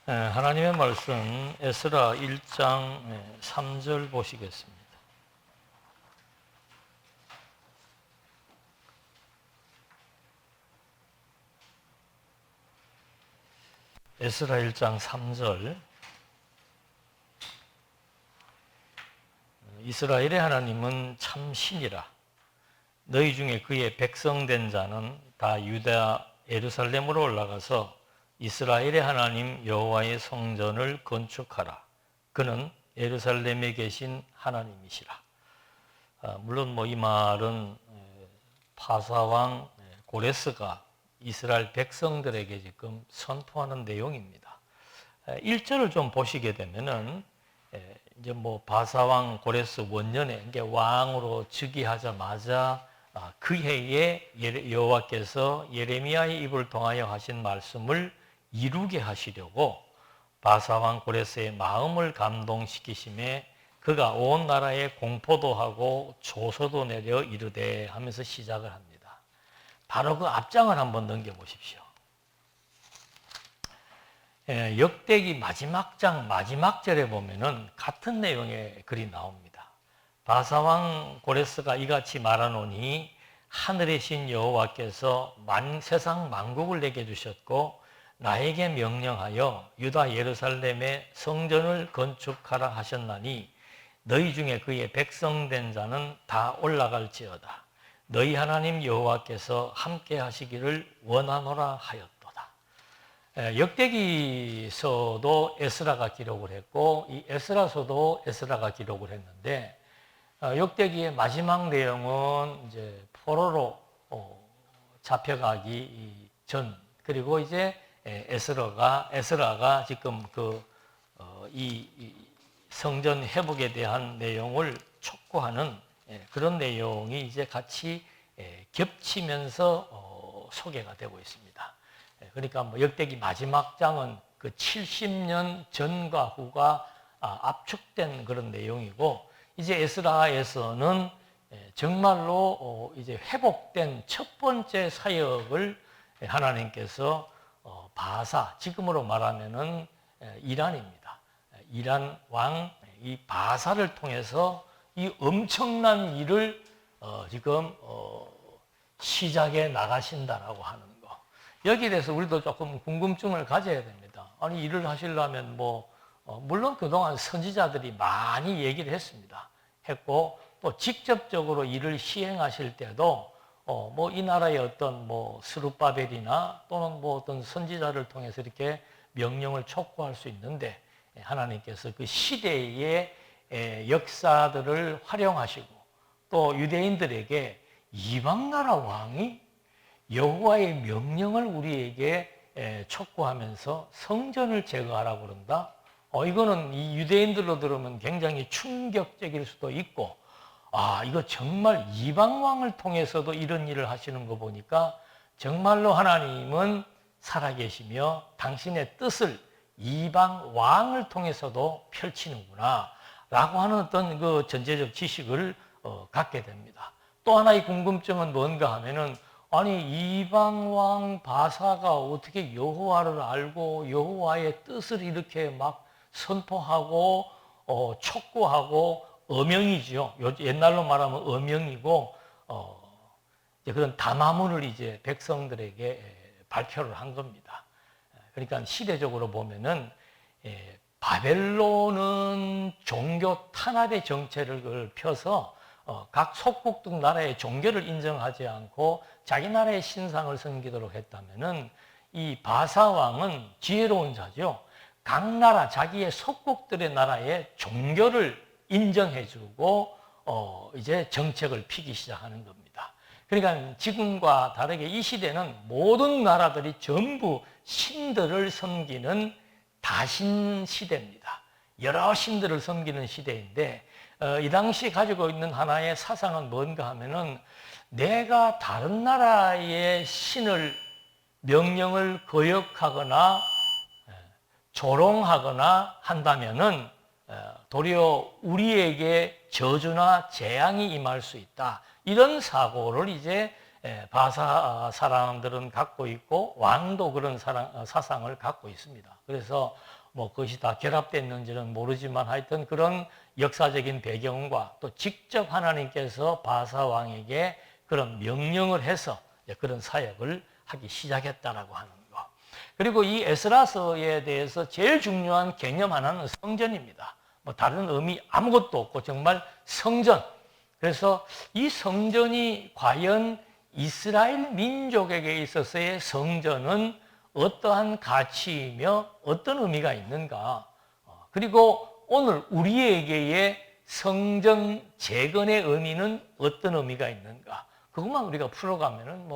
하나님의 말씀 에스라 1장 3절 보시겠습니다. 에스라 1장 3절. 이스라엘의 하나님은 참 신이라. 너희 중에 그의 백성된 자는 다 유다 예루살렘으로 올라가서 이스라엘의 하나님 여호와의 성전을 건축하라. 그는 예루살렘에 계신 하나님이시라. 물론 이 말은 바사왕 고레스가 이스라엘 백성들에게 지금 선포하는 내용입니다. 1절을 좀 보시게 되면은 이제 바사왕 고레스 원년에 이게 왕으로 즉위하자마자 그 해에 여호와께서 예레미야의 입을 통하여 하신 말씀을 이루게 하시려고 바사왕 고레스의 마음을 감동시키심에 그가 온 나라에 공포도 하고 조서도 내려 이르되 하면서 시작을 합니다. 바로 그 앞장을 한번 넘겨보십시오. 역대기 마지막 장 마지막 절에 보면은 같은 내용의 글이 나옵니다. 바사왕 고레스가 이같이 말하노니 하늘의 신 여호와께서 세상 만국을 내게 주셨고 나에게 명령하여 유다 예루살렘에 성전을 건축하라 하셨나니 너희 중에 그의 백성된 자는 다 올라갈지어다. 너희 하나님 여호와께서 함께 하시기를 원하노라 하였도다. 역대기서도 에스라가 기록을 했고 이 에스라서도 에스라가 기록을 했는데 역대기의 마지막 내용은 이제 포로로 잡혀가기 전, 그리고 이제 에스라가 지금 이 성전 회복에 대한 내용을 촉구하는 그런 내용이 이제 같이 겹치면서 소개가 되고 있습니다. 그러니까 역대기 마지막 장은 그 70년 전과 후가 압축된 그런 내용이고, 이제 에스라에서는 정말로 이제 회복된 첫 번째 사역을 하나님께서 바사, 지금으로 말하면은 이란입니다. 이란 왕 이 바사를 통해서 이 엄청난 일을 지금 시작해 나가신다라고 하는 거. 여기에 대해서 우리도 조금 궁금증을 가져야 됩니다. 아니, 일을 하시려면 물론 그동안 선지자들이 많이 얘기를 했고, 또 직접적으로 일을 시행하실 때도 이 나라의 어떤 스룹바벨이나 또는 어떤 선지자를 통해서 이렇게 명령을 촉구할 수 있는데, 하나님께서 그 시대의 역사들을 활용하시고 또 유대인들에게 이방 나라 왕이 여호와의 명령을 우리에게 촉구하면서 성전을 제거하라고 그런다. 이거는 이 유대인들로 들으면 굉장히 충격적일 수도 있고, 이거 정말 이방 왕을 통해서도 이런 일을 하시는 거 보니까 정말로 하나님은 살아계시며 당신의 뜻을 이방 왕을 통해서도 펼치는구나 라고 하는 어떤 그 전제적 지식을 갖게 됩니다. 또 하나의 궁금증은 뭔가 하면은, 아니, 이방 왕 바사가 어떻게 여호와를 알고 여호와의 뜻을 이렇게 막 선포하고 촉구하고, 어명이죠. 옛날로 말하면 어명이고 그런 담화문을 이제 백성들에게 발표를 한 겁니다. 그러니까 시대적으로 보면은 바벨론은 종교 탄압의 정책을 펴서 각 속국들 나라의 종교를 인정하지 않고 자기 나라의 신상을 섬기도록 했다면은, 이 바사 왕은 지혜로운 자죠. 각 나라 자기의 속국들의 나라의 종교를 인정해주고 이제 정책을 피기 시작하는 겁니다. 그러니까 지금과 다르게 이 시대는 모든 나라들이 전부 신들을 섬기는 다신 시대입니다. 여러 신들을 섬기는 시대인데, 이 당시 가지고 있는 하나의 사상은 뭔가 하면은, 내가 다른 나라의 신을 명령을 거역하거나 조롱하거나 한다면은 도리어 우리에게 저주나 재앙이 임할 수 있다. 이런 사고를 이제 바사 사람들은 갖고 있고 왕도 그런 사상을 갖고 있습니다. 그래서 뭐 그것이 다 결합됐는지는 모르지만 하여튼 그런 역사적인 배경과 또 직접 하나님께서 바사 왕에게 그런 명령을 해서 그런 사역을 하기 시작했다라고 하는 거. 그리고 이 에스라서에 대해서 제일 중요한 개념 하나는 성전입니다. 뭐 다른 의미 아무것도 없고 정말 성전. 그래서 이 성전이 과연 이스라엘 민족에게 있어서의 성전은 어떠한 가치이며 어떤 의미가 있는가. 그리고 오늘 우리에게의 성전 재건의 의미는 어떤 의미가 있는가. 그것만 우리가 풀어가면은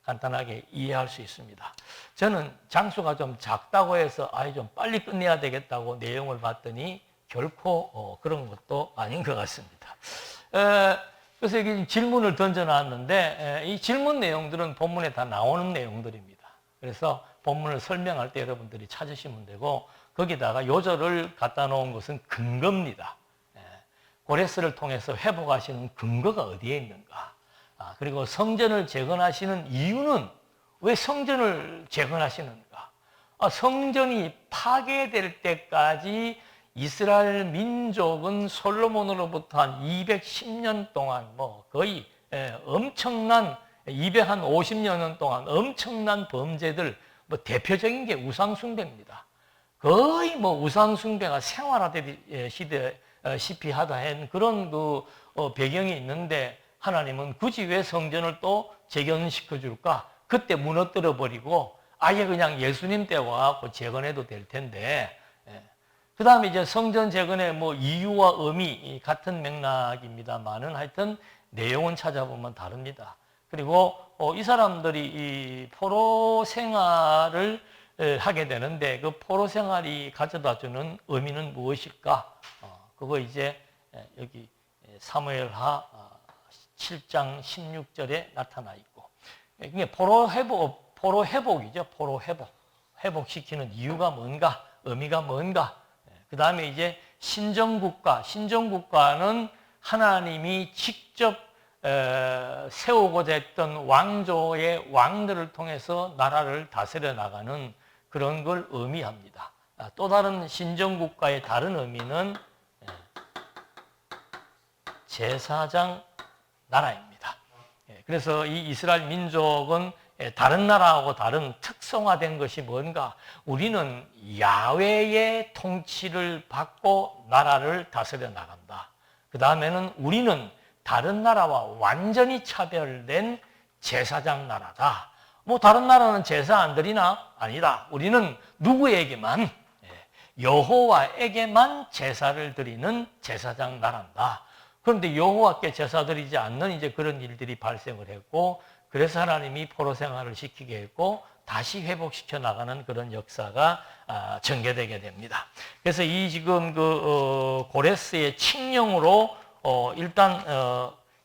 간단하게 이해할 수 있습니다. 저는 장소가 좀 작다고 해서 좀 빨리 끝내야 되겠다고 내용을 봤더니 결코 그런 것도 아닌 것 같습니다. 그래서 여기 질문을 던져놨는데 이 질문 내용들은 본문에 다 나오는 내용들입니다. 그래서 본문을 설명할 때 여러분들이 찾으시면 되고 거기다가 요절을 갖다 놓은 것은 근거입니다. 고레스를 통해서 회복하시는 근거가 어디에 있는가. 그리고 성전을 재건하시는 이유는 왜 성전을 재건하시는가? 성전이 파괴될 때까지 이스라엘 민족은 솔로몬으로부터 한 210년 동안 거의 엄청난 250년 동안 엄청난 범죄들 대표적인 게 우상숭배입니다. 거의 우상숭배가 생활화되시피 하다 한 그런 배경이 있는데 하나님은 굳이 왜 성전을 또 재건시켜 줄까? 그때 무너뜨려 버리고 아예 그냥 예수님 때 와갖고 재건해도 될 텐데. 그 다음에 이제 성전 재건의 이유와 의미 같은 맥락입니다만은 하여튼 내용은 찾아보면 다릅니다. 그리고 이 사람들이 이 포로 생활을 하게 되는데 그 포로 생활이 가져다 주는 의미는 무엇일까? 그거 이제 여기 사무엘하 7장 16절에 나타나 있고, 이게 포로 회복이죠. 포로 회복시키는 이유가 뭔가, 의미가 뭔가. 그 다음에 이제 신정국가는 하나님이 직접 세우고자 했던 왕조의 왕들을 통해서 나라를 다스려 나가는 그런 걸 의미합니다. 또 다른 신정국가의 다른 의미는 제사장 나라입니다. 그래서 이 이스라엘 민족은 다른 나라하고 다른 특성화된 것이 뭔가? 우리는 야훼의 통치를 받고 나라를 다스려 나간다. 그 다음에는 우리는 다른 나라와 완전히 차별된 제사장 나라다. 다른 나라는 제사 안 드리나? 아니다. 우리는 누구에게만? 여호와에게만 제사를 드리는 제사장 나라다. 그런데 여호와께 제사 드리지 않는 이제 그런 일들이 발생을 했고, 그래서 하나님이 포로 생활을 시키게 했고 다시 회복시켜 나가는 그런 역사가 전개되게 됩니다. 그래서 이 지금 고레스의 칙령으로 일단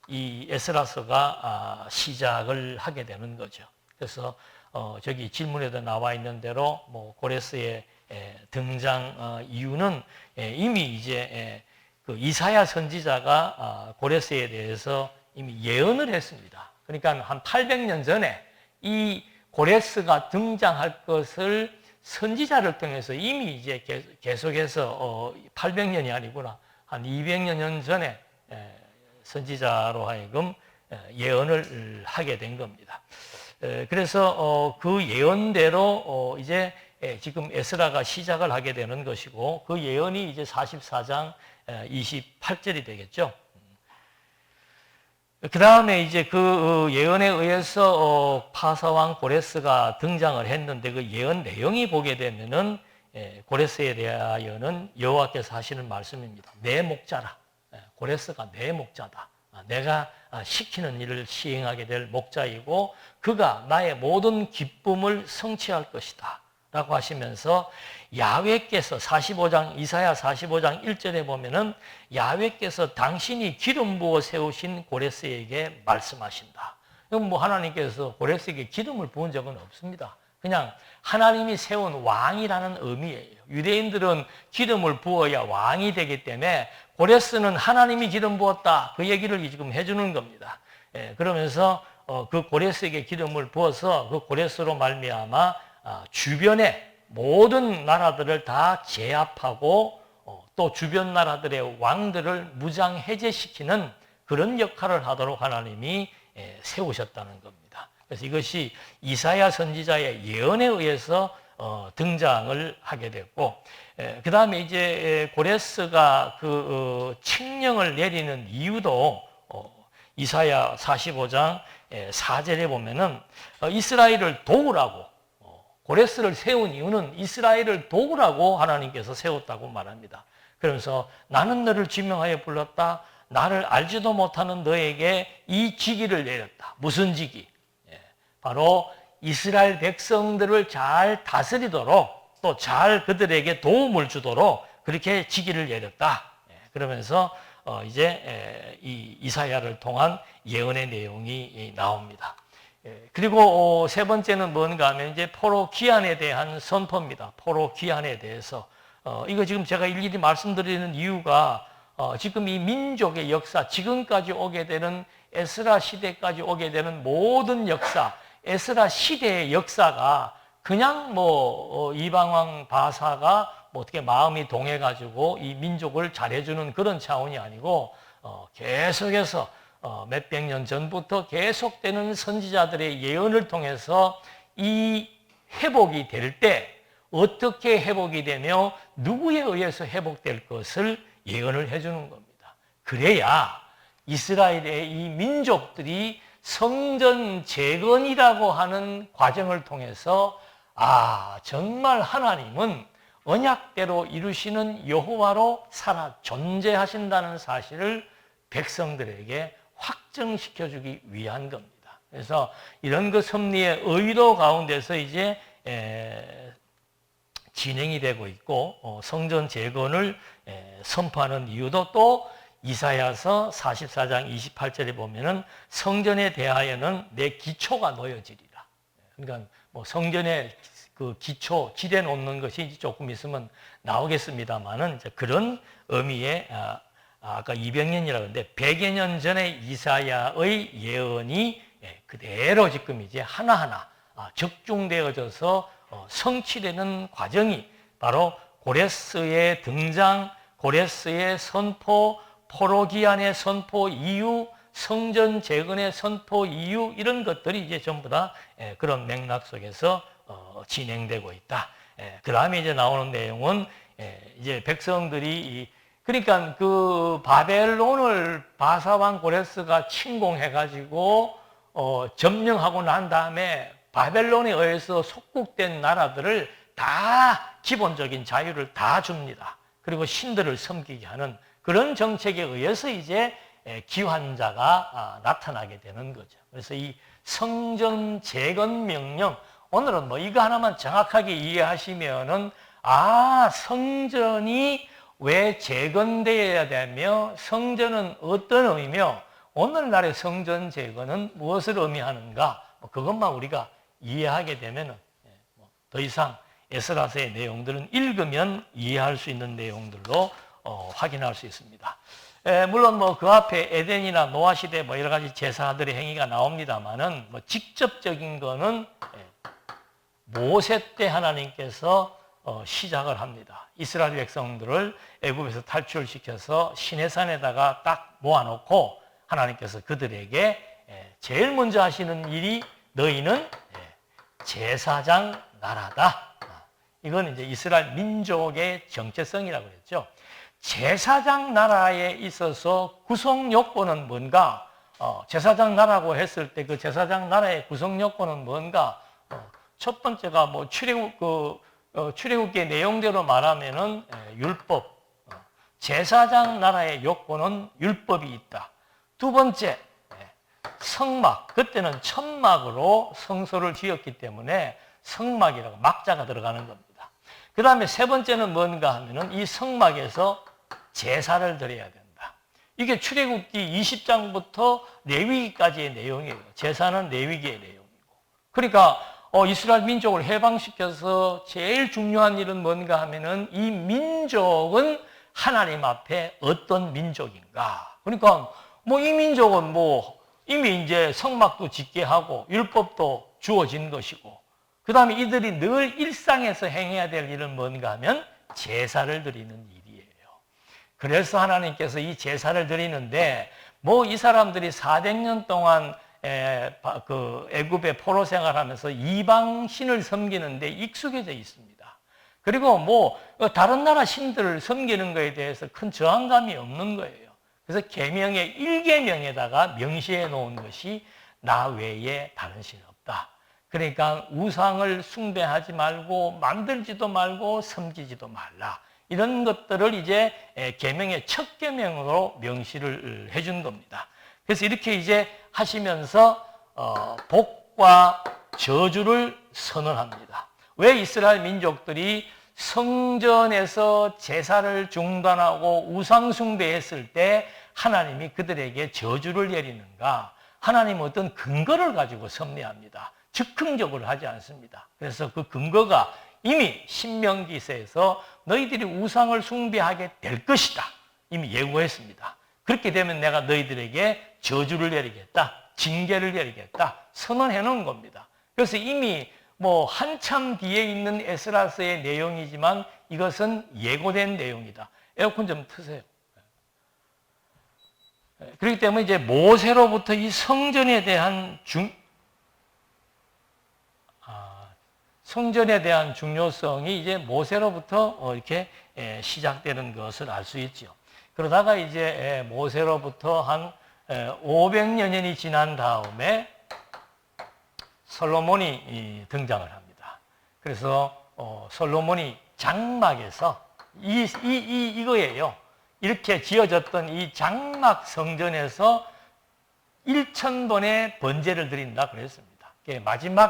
이 에스라서가 시작을 하게 되는 거죠. 그래서 저기 질문에도 나와 있는 대로 고레스의 등장 이유는 이미 이제 그 이사야 선지자가 고레스에 대해서 이미 예언을 했습니다. 그러니까 한 800년 전에 이 고레스가 등장할 것을 선지자를 통해서 이미 이제 계속해서 800년이 아니구나. 한 200년 전에 선지자로 하여금 예언을 하게 된 겁니다. 그래서 그 예언대로 이제 지금 에스라가 시작을 하게 되는 것이고 그 예언이 이제 44장 28절이 되겠죠. 그 다음에 이제 그 예언에 의해서 파사왕 고레스가 등장을 했는데 그 예언 내용이 보게 되면은 고레스에 대하여는 여호와께서 하시는 말씀입니다. 내 목자라. 고레스가 내 목자다. 내가 시키는 일을 시행하게 될 목자이고 그가 나의 모든 기쁨을 성취할 것이다. 라고 하시면서 야훼께서 이사야 45장 1절에 보면은 야훼께서 당신이 기름 부어 세우신 고레스에게 말씀하신다. 이건 하나님께서 고레스에게 기름을 부은 적은 없습니다. 그냥 하나님이 세운 왕이라는 의미예요. 유대인들은 기름을 부어야 왕이 되기 때문에 고레스는 하나님이 기름 부었다. 그 얘기를 지금 해주는 겁니다. 그 고레스에게 기름을 부어서 그 고레스로 말미암아 주변에 모든 나라들을 다 제압하고 또 주변 나라들의 왕들을 무장 해제시키는 그런 역할을 하도록 하나님이 세우셨다는 겁니다. 그래서 이것이 이사야 선지자의 예언에 의해서 등장을 하게 됐고, 그 다음에 이제 고레스가 그 칙령을 내리는 이유도 이사야 45장 4절에 보면은 이스라엘을 도우라고, 고레스를 세운 이유는 이스라엘을 도우라고 하나님께서 세웠다고 말합니다. 그러면서 나는 너를 지명하여 불렀다. 나를 알지도 못하는 너에게 이 직위를 내렸다. 무슨 직위? 바로 이스라엘 백성들을 잘 다스리도록 또 잘 그들에게 도움을 주도록 그렇게 직위를 내렸다. 그러면서 이제 이 이사야를 통한 예언의 내용이 나옵니다. 그리고 세 번째는 뭔가 하면 이제 포로 귀환에 대한 선포입니다. 포로 귀환에 대해서 이거 지금 제가 일일이 말씀드리는 이유가 지금 이 민족의 역사, 지금까지 오게 되는 에스라 시대까지 오게 되는 모든 역사, 에스라 시대의 역사가 그냥 이방왕 바사가 어떻게 마음이 동해가지고 이 민족을 잘해주는 그런 차원이 아니고 계속해서 몇백 년 전부터 계속되는 선지자들의 예언을 통해서 이 회복이 될 때 어떻게 회복이 되며 누구에 의해서 회복될 것을 예언을 해주는 겁니다. 그래야 이스라엘의 이 민족들이 성전 재건이라고 하는 과정을 통해서 정말 하나님은 언약대로 이루시는 여호와로 살아 존재하신다는 사실을 백성들에게 확정시켜주기 위한 겁니다. 그래서 이런 그 섭리의 의도 가운데서 이제 진행이 되고 있고 성전 재건을 선포하는 이유도 또 이사야서 44장 28절에 보면은 성전에 대하여는 내 기초가 놓여지리라. 그러니까 성전에 그 기초, 지대 놓는 것이 조금 있으면 나오겠습니다만은 그런 의미의 아까 200년이라고 했는데 100여 년 전에 이사야의 예언이 그대로 지금 이제 하나하나 적중되어져서 성취되는 과정이 바로 고레스의 등장, 고레스의 선포, 포로기한의 선포 이유, 성전 재건의 선포 이유 이런 것들이 이제 전부 다 그런 맥락 속에서 진행되고 있다. 그 다음에 이제 나오는 내용은 이제 백성들이 그러니까 그 바벨론을 바사왕 고레스가 침공해가지고 점령하고 난 다음에 바벨론에 의해서 속국된 나라들을 다 기본적인 자유를 다 줍니다. 그리고 신들을 섬기게 하는 그런 정책에 의해서 이제 기환자가 나타나게 되는 거죠. 그래서 이 성전 재건 명령, 오늘은 이거 하나만 정확하게 이해하시면은 성전이 왜 재건되어야 되며 성전은 어떤 의미며 오늘날의 성전 재건은 무엇을 의미하는가, 그것만 우리가 이해하게 되면은 더 이상 에스라서의 내용들은 읽으면 이해할 수 있는 내용들로 확인할 수 있습니다. 물론 그 앞에 에덴이나 노아 시대 여러 가지 제사들의 행위가 나옵니다만은 직접적인 거는 모세 때 하나님께서 시작을 합니다. 이스라엘 백성들을 애굽에서 탈출시켜서 시내산에다가 딱 모아놓고 하나님께서 그들에게 제일 먼저 하시는 일이 너희는 제사장 나라다. 이건 이제 이스라엘 민족의 정체성이라고 그랬죠. 제사장 나라에 있어서 구성 요건은 뭔가? 제사장 나라고 했을 때 그 제사장 나라의 구성 요건은 뭔가? 첫 번째가 출애굽기의 내용대로 말하면은 율법. 제사장 나라의 요건은 율법이 있다. 두 번째, 성막. 그때는 천막으로 성소를 지었기 때문에 성막이라고 막자가 들어가는 겁니다. 그 다음에 세 번째는 뭔가 하면은 이 성막에서 제사를 드려야 된다. 이게 출애굽기 20장부터 레위기까지의 내용이에요. 제사는 레위기의 내용이고. 그러니까 이스라엘 민족을 해방시켜서 제일 중요한 일은 뭔가 하면은 이 민족은 하나님 앞에 어떤 민족인가. 그러니까 이 민족은 이미 이제 성막도 짓게 하고 율법도 주어진 것이고 그 다음에 이들이 늘 일상에서 행해야 될 일은 뭔가 하면 제사를 드리는 일이에요. 그래서 하나님께서 이 제사를 드리는데 뭐 이 사람들이 400년 동안 애굽의 포로 생활하면서 이방 신을 섬기는데 익숙해져 있습니다. 그리고 뭐 다른 나라 신들을 섬기는 것에 대해서 큰 저항감이 없는 거예요. 그래서 계명의 1계명에다가 명시해 놓은 것이 나 외에 다른 신 없다. 그러니까 우상을 숭배하지 말고 만들지도 말고 섬기지도 말라. 이런 것들을 이제 계명의 첫 계명으로 명시를 해준 겁니다. 그래서 이렇게 이제 하시면서 복과 저주를 선언합니다. 왜 이스라엘 민족들이 성전에서 제사를 중단하고 우상 숭배했을 때 하나님이 그들에게 저주를 내리는가? 하나님은 어떤 근거를 가지고 섭리합니다. 즉흥적으로 하지 않습니다. 그래서 그 근거가 이미 신명기서에서 너희들이 우상을 숭배하게 될 것이다. 이미 예고했습니다. 그렇게 되면 내가 너희들에게 저주를 내리겠다. 징계를 내리겠다. 선언해 놓은 겁니다. 그래서 이미 뭐 한참 뒤에 있는 에스라서의 내용이지만 이것은 예고된 내용이다. 에어컨 좀 트세요. 그렇기 때문에 이제 모세로부터 이 성전에 대한 성전에 대한 중요성이 이제 모세로부터 이렇게 시작되는 것을 알 수 있죠. 그러다가 이제 모세로부터 한 500년이 지난 다음에 솔로몬이 등장을 합니다. 그래서 솔로몬이 장막에서 이거예요. 이렇게 지어졌던 이 장막 성전에서 1000번의 번제를 드린다 그랬습니다.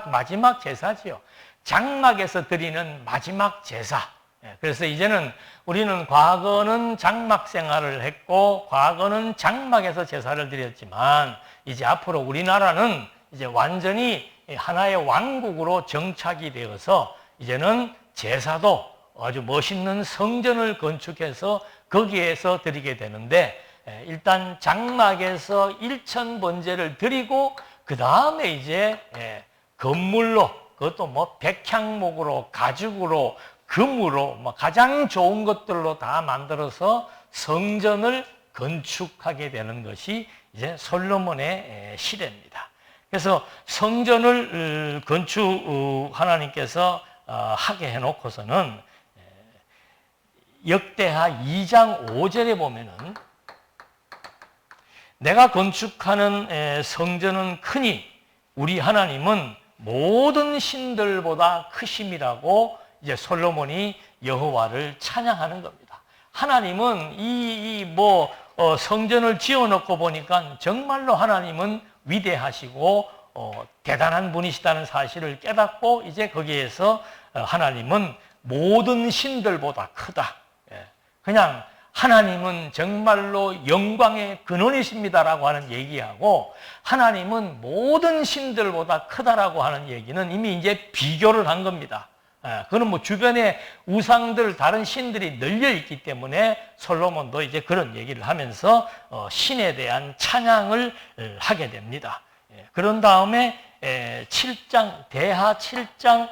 마지막 제사지요. 장막에서 드리는 마지막 제사. 그래서 이제는 우리는 과거는 장막 생활을 했고 과거는 장막에서 제사를 드렸지만 이제 앞으로 우리나라는 이제 완전히 하나의 왕국으로 정착이 되어서 이제는 제사도 아주 멋있는 성전을 건축해서 거기에서 드리게 되는데 일단 장막에서 1000번제를 드리고 그 다음에 이제 건물로 그것도 뭐 백향목으로 가죽으로 금으로 뭐 가장 좋은 것들로 다 만들어서 성전을 건축하게 되는 것이 이제 솔로몬의 시대입니다. 그래서 성전을 하나님께서 하게 해놓고서는 역대하 2장 5절에 보면은 내가 건축하는 성전은 크니 우리 하나님은 모든 신들보다 크심이라고 이제 솔로몬이 여호와를 찬양하는 겁니다. 하나님은 성전을 지어놓고 보니까 정말로 하나님은 위대하시고 대단한 분이시다는 사실을 깨닫고 이제 거기에서 하나님은 모든 신들보다 크다. 그냥 하나님은 정말로 영광의 근원이십니다라고 하는 얘기하고 하나님은 모든 신들보다 크다라고 하는 얘기는 이미 이제 비교를 한 겁니다. 그는 뭐 주변에 우상들, 다른 신들이 널려 있기 때문에 솔로몬도 이제 그런 얘기를 하면서 신에 대한 찬양을 하게 됩니다. 그런 다음에 7장, 대하 7장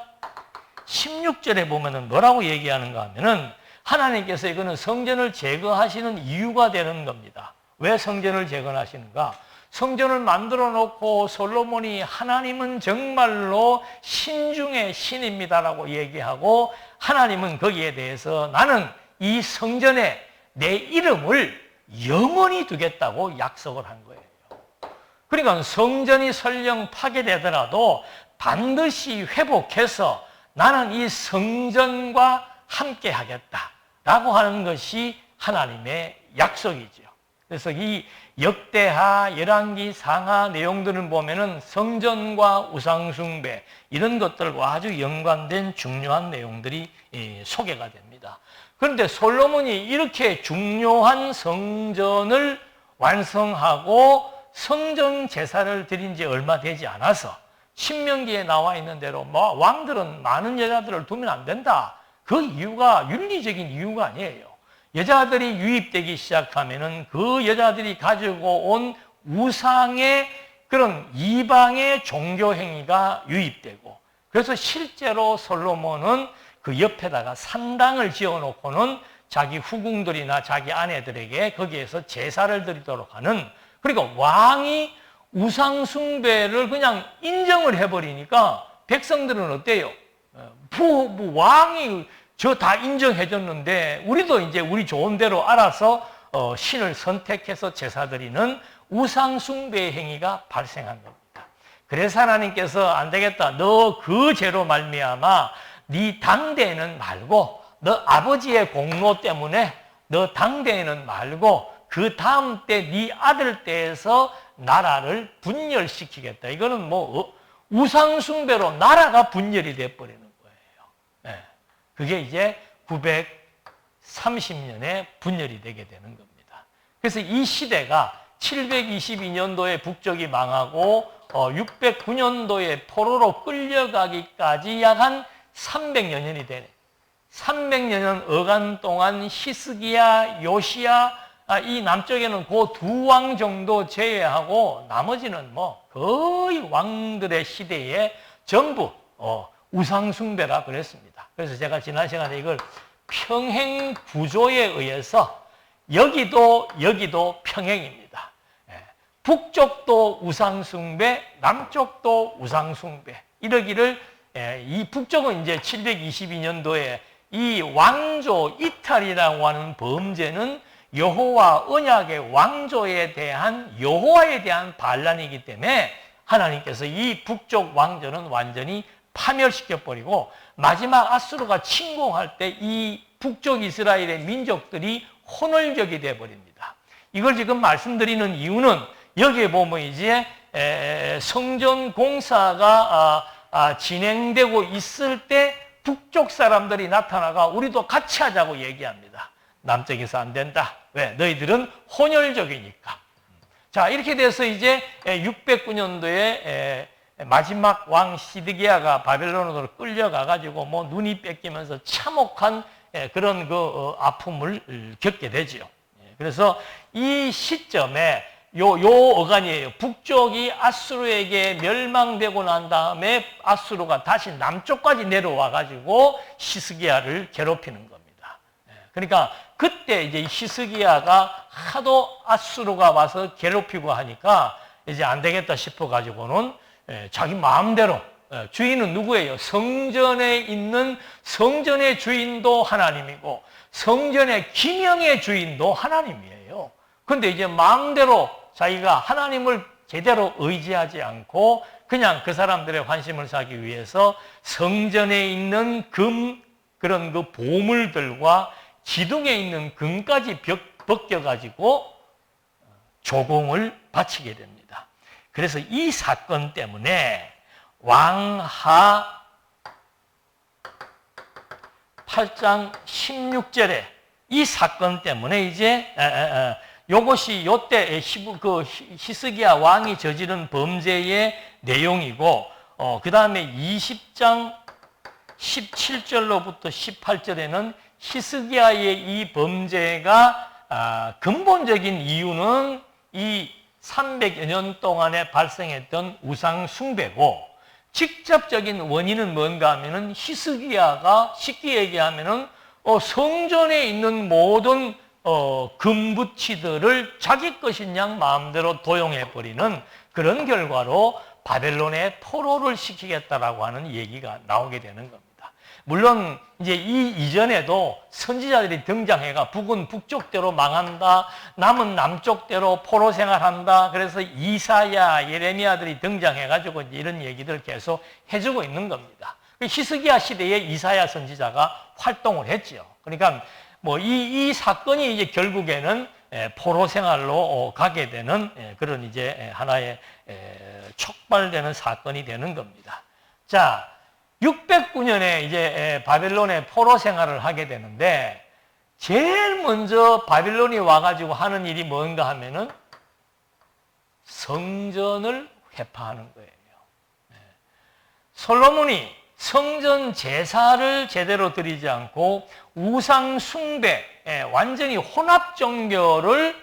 16절에 보면은 뭐라고 얘기하는가 하면은 하나님께서 이거는 성전을 제거하시는 이유가 되는 겁니다. 왜 성전을 제거하시는가? 성전을 만들어 놓고 솔로몬이 하나님은 정말로 신 중의 신입니다라고 얘기하고 하나님은 거기에 대해서 나는 이 성전에 내 이름을 영원히 두겠다고 약속을 한 거예요. 그러니까 성전이 설령 파괴되더라도 반드시 회복해서 나는 이 성전과 함께 하겠다라고 하는 것이 하나님의 약속이죠. 그래서 이 역대하, 열왕기, 상하 내용들을 보면은 성전과 우상숭배 이런 것들과 아주 연관된 중요한 내용들이 소개가 됩니다. 그런데 솔로몬이 이렇게 중요한 성전을 완성하고 성전 제사를 드린 지 얼마 되지 않아서 신명기에 나와 있는 대로 뭐 왕들은 많은 여자들을 두면 안 된다. 그 이유가 윤리적인 이유가 아니에요. 여자들이 유입되기 시작하면은 그 여자들이 가지고 온 우상의 그런 이방의 종교 행위가 유입되고 그래서 실제로 솔로몬은 그 옆에다가 산당을 지어놓고는 자기 후궁들이나 자기 아내들에게 거기에서 제사를 드리도록 하는, 그러니까 왕이 우상숭배를 그냥 인정을 해버리니까 백성들은 어때요? 왕이 저 다 인정해줬는데 우리도 이제 우리 좋은 대로 알아서 신을 선택해서 제사 드리는 우상숭배의 행위가 발생한 겁니다. 그래서 하나님께서 안 되겠다. 너 그 죄로 말미암아 네 당대에는 말고, 너 아버지의 공로 때문에 너 당대에는 말고 그 다음 때 네 아들 때에서 나라를 분열시키겠다. 이거는 뭐 우상숭배로 나라가 분열이 돼버리는 거예요. 네. 그게 이제 930년에 분열이 되게 되는 겁니다. 그래서 이 시대가 722년도에 북쪽이 망하고 609년도에 포로로 끌려가기까지 약 한 300여 년이 되네. 300여 년 어간 동안 히스기야, 요시야, 이 남쪽에는 그 두 왕 정도 제외하고 나머지는 뭐 거의 왕들의 시대에 전부 우상숭배라 그랬습니다. 그래서 제가 지난 시간에 이걸 평행 구조에 의해서 여기도 평행입니다. 북쪽도 우상숭배, 남쪽도 우상숭배. 이러기를, 이 북쪽은 이제 722년도에 이 왕조 이탈이라고 하는 범죄는 여호와 언약의 왕조에 대한, 여호와에 대한 반란이기 때문에 하나님께서 이 북쪽 왕조는 완전히 파멸시켜버리고 마지막 아수르가 침공할 때 이 북쪽 이스라엘의 민족들이 혼혈족이 되어버립니다. 이걸 지금 말씀드리는 이유는 여기에 보면 이제 성전 공사가 진행되고 있을 때 북쪽 사람들이 나타나가 우리도 같이 하자고 얘기합니다. 남쪽에서 안 된다. 왜? 너희들은 혼혈족이니까. 자, 이렇게 돼서 이제 609년도에 마지막 왕 시드기야가 바벨론으로 끌려가가지고 뭐 눈이 뺏기면서 참혹한 그런 그 아픔을 겪게 되죠. 그래서 이 시점에 요 어간이에요. 북쪽이 아수르에게 멸망되고 난 다음에 아수르가 다시 남쪽까지 내려와가지고 히스기야를 괴롭히는 겁니다. 그러니까 그때 이제 히스기야가 하도 아수르가 와서 괴롭히고 하니까 이제 안 되겠다 싶어가지고는 자기 마음대로, 주인은 누구예요? 성전에 있는 성전의 주인도 하나님이고 성전의 기명의 주인도 하나님이에요. 근데 이제 마음대로 자기가 하나님을 제대로 의지하지 않고 그냥 그 사람들의 환심을 사기 위해서 성전에 있는 그런 그 보물들과 기둥에 있는 금까지 벗겨가지고 조공을 바치게 됩니다. 그래서 이 사건 때문에 왕하 8장 16절에 이 사건 때문에 이제 요것이 요때 히스기야 왕이 저지른 범죄의 내용이고, 그 다음에 20장 17절로부터 18절에는 히스기야의 이 범죄가 근본적인 이유는 이 300여 년 동안에 발생했던 우상 숭배고, 직접적인 원인은 뭔가 하면은 히스기야가 쉽게 얘기하면은 성전에 있는 모든 금부치들을 자기 것인 양 마음대로 도용해버리는 그런 결과로 바벨론에 포로를 시키겠다라고 하는 얘기가 나오게 되는 겁니다. 물론 이제 이 이전에도 선지자들이 등장해가 북은 북쪽대로 망한다, 남은 남쪽대로 포로 생활한다. 그래서 이사야, 예레미야들이 등장해가지고 이런 얘기들을 계속 해주고 있는 겁니다. 히스기야 시대에 이사야 선지자가 활동을 했죠. 그러니까 뭐 이 사건이 이제 결국에는 포로 생활로 가게 되는 그런 이제 하나의 촉발되는 사건이 되는 겁니다. 자, 609년에 이제 바벨론의 포로 생활을 하게 되는데, 제일 먼저 바벨론이 와가지고 하는 일이 뭔가 하면은 성전을 회파하는 거예요. 솔로몬이 성전 제사를 제대로 드리지 않고 우상 숭배, 완전히 혼합 종교를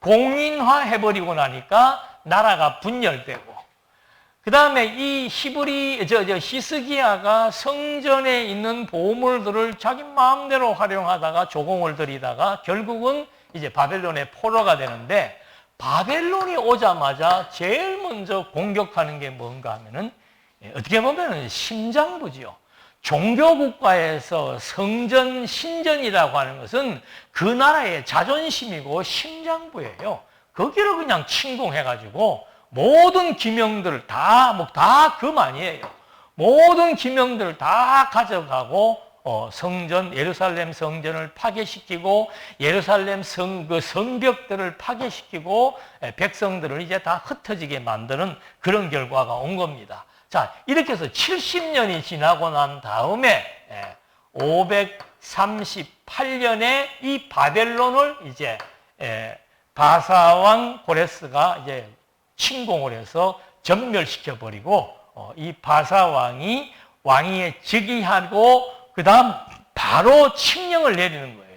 공인화해버리고 나니까 나라가 분열되고, 그 다음에 이 히스기야가 성전에 있는 보물들을 자기 마음대로 활용하다가 조공을 들이다가 결국은 이제 바벨론의 포로가 되는데, 바벨론이 오자마자 제일 먼저 공격하는 게 뭔가 하면은 어떻게 보면은 심장부지요. 종교국가에서 성전, 신전이라고 하는 것은 그 나라의 자존심이고 심장부예요. 거기를 그냥 침공해가지고 모든 기명들을 다 그만이에요. 모든 기명들을 다 가져가고 성전, 예루살렘 성전을 파괴시키고 예루살렘 성벽들을 파괴시키고 백성들을 이제 다 흩어지게 만드는 그런 결과가 온 겁니다. 자, 이렇게 해서 70년이 지나고 난 다음에 538년에 이 바벨론을 이제 바사왕 고레스가 이제 침공을 해서 전멸시켜 버리고 이 바사왕이 왕위에 즉위하고 그다음 바로 칙령을 내리는 거예요.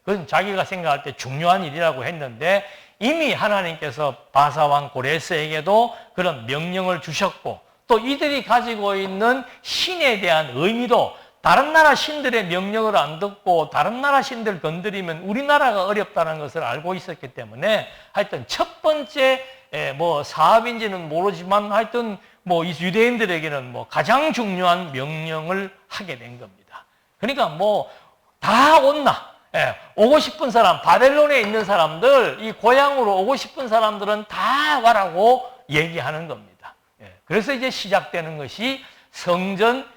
그건 자기가 생각할 때 중요한 일이라고 했는데 이미 하나님께서 바사왕 고레스에게도 그런 명령을 주셨고, 또 이들이 가지고 있는 신에 대한 의미도 다른 나라 신들의 명령을 안 듣고 다른 나라 신들 건드리면 우리나라가 어렵다는 것을 알고 있었기 때문에 하여튼 첫 번째 뭐 사업인지는 모르지만 하여튼 뭐 유대인들에게는 뭐 가장 중요한 명령을 하게 된 겁니다. 그러니까 뭐 다 온나, 오고 싶은 사람, 바벨론에 있는 사람들, 이 고향으로 오고 싶은 사람들은 다 와라고 얘기하는 겁니다. 그래서 이제 시작되는 것이 성전,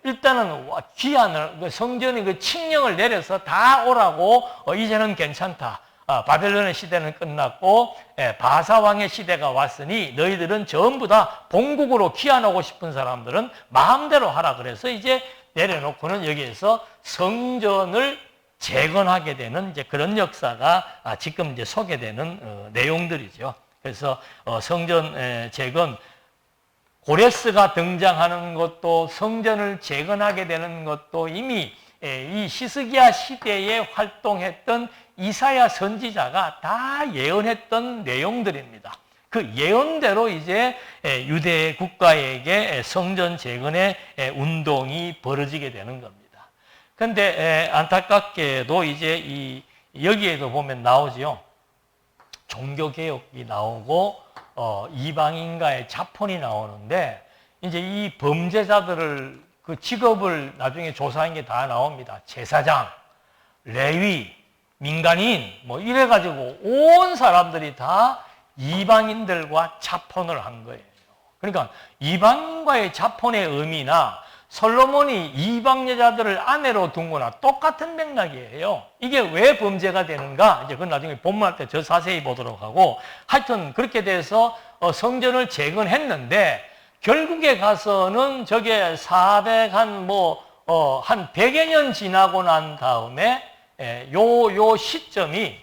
일단은 기한을, 성전이 그 칙령을 내려서 다 오라고, 이제는 괜찮다. 바벨론의 시대는 끝났고 바사왕의 시대가 왔으니 너희들은 전부 다 본국으로 귀환하고 싶은 사람들은 마음대로 하라. 그래서 이제 내려놓고는 여기에서 성전을 재건하게 되는 이제 그런 역사가 지금 이제 소개되는 내용들이죠. 그래서 성전 재건, 고레스가 등장하는 것도, 성전을 재건하게 되는 것도 이미 이 히스기야 시대에 활동했던 이사야 선지자가 다 예언했던 내용들입니다. 그 예언대로 이제 유대 국가에게 성전 재건의 운동이 벌어지게 되는 겁니다. 그런데 안타깝게도 이제 여기에도 보면 나오죠. 종교개혁이 나오고 이방인과의 자폰이 나오는데, 이제 이 범죄자들을 그 직업을 나중에 조사한 게 다 나옵니다. 제사장, 레위, 민간인 뭐 이래가지고 온 사람들이 다 이방인들과 자폰을 한 거예요. 그러니까 이방인과의 자폰의 의미나 솔로몬이 이방 여자들을 아내로 둔 거나 똑같은 맥락이에요. 이게 왜 범죄가 되는가? 이제 그건 나중에 본문할 때 더 자세히 보도록 하고, 하여튼 그렇게 돼서 성전을 재건했는데 결국에 가서는 저게 한 100여 년 지나고 난 다음에 요 시점이